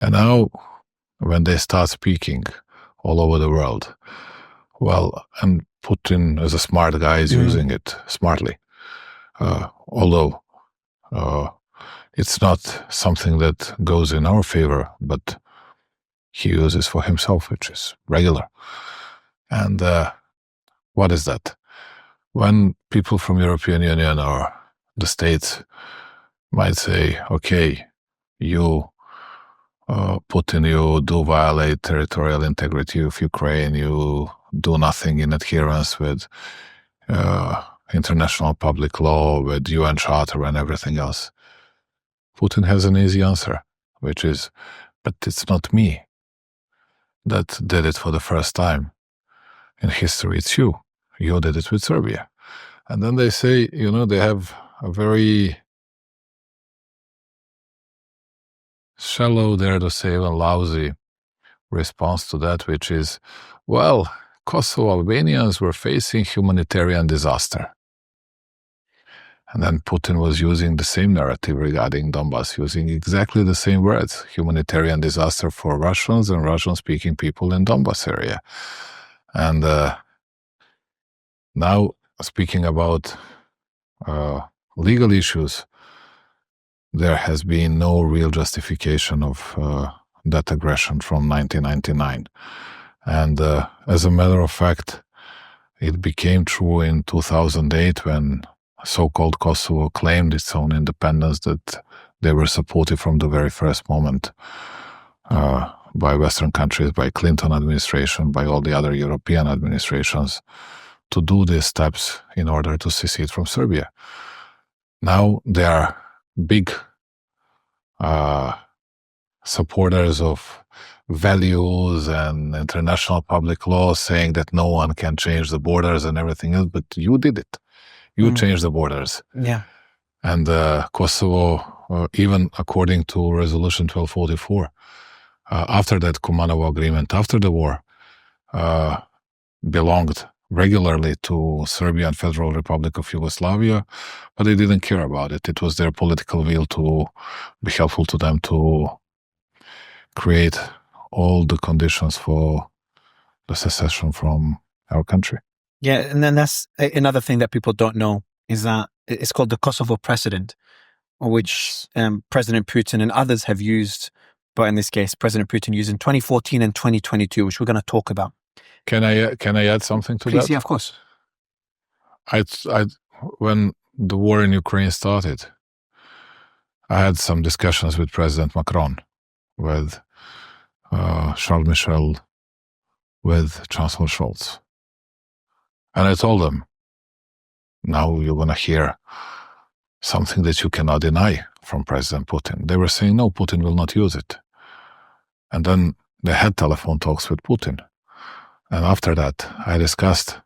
And now, when they start speaking all over the world, well, and Putin, as a smart guy, is using it smartly. Although it's not something that goes in our favor, but he uses for himself, which is regular. And what is that? When people from European Union or the States might say, okay, you, Putin, you do violate territorial integrity of Ukraine, you do nothing in adherence with international public law, with UN Charter and everything else. Putin has an easy answer, which is, but it's not me that did it for the first time in history. It's you. You did it with Serbia. And then they say, they have a very shallow, dare to say, even lousy response to that, which is, well, Kosovo Albanians were facing humanitarian disaster. And then Putin was using the same narrative regarding Donbass, using exactly the same words, humanitarian disaster for Russians and Russian-speaking people in Donbass area. And now, speaking about legal issues, there has been no real justification of that aggression from 1999. And as a matter of fact, it became true in 2008 when so-called Kosovo claimed its own independence, that they were supported from the very first moment by Western countries, by Clinton administration, by all the other European administrations, to do these steps in order to secede from Serbia. Now they are big supporters of values and international public law, saying that no one can change the borders and everything else, but you did it. You changed the borders. Yeah. And Kosovo, even according to Resolution 1244, after that Kumanovo agreement, after the war, belonged regularly to Serbian Federal Republic of Yugoslavia, but they didn't care about it. It was their political will to be helpful to them to create all the conditions for the secession from our country. Yeah, and then that's another thing that people don't know, is that it's called the Kosovo Precedent, which President Putin and others have used, but in this case, President Putin used in 2014 and 2022, which we're going to talk about. Can I add something to Please, that? yeah, of course. When the war in Ukraine started, I had some discussions with President Macron, with Charles Michel, with Chancellor Scholz. And I told them, now you're going to hear something that you cannot deny from President Putin. They were saying, no, Putin will not use it. And then they had telephone talks with Putin. And after that, I discussed,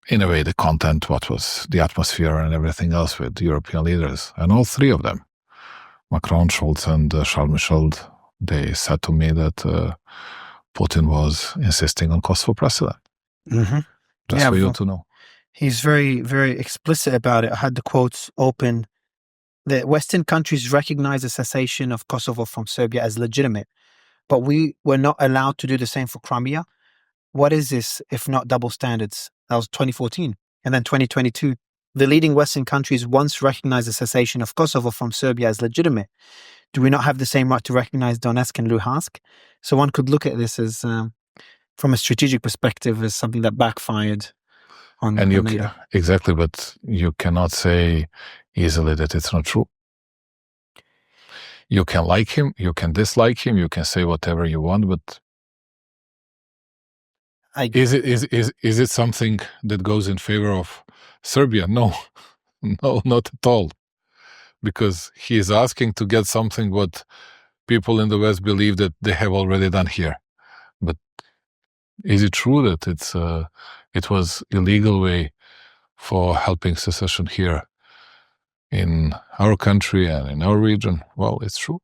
in a way, the content, what was the atmosphere and everything else with European leaders. And all three of them, Macron, Scholz, and Charles Michel, they said to me that Putin was insisting on Kosovo Precedent. Mm-hmm. Just for you to know. He's very, very explicit about it. I had the quotes open. The Western countries recognize the cessation of Kosovo from Serbia as legitimate, but we were not allowed to do the same for Crimea. What is this if not double standards? That was 2014. And then 2022, the leading Western countries once recognized the cessation of Kosovo from Serbia as legitimate. Do we not have the same right to recognize Donetsk and Luhansk? So one could look at this as, from a strategic perspective, as something that backfired on NATO. Exactly, but you cannot say easily that it's not true. You can like him, you can dislike him, you can say whatever you want, but is it something that goes in favor of Serbia? No, no, not at all. Because he is asking to get something what people in the West believe that they have already done here. But is it true that it was illegal way for helping secession here in our country and in our region? Well, it's true.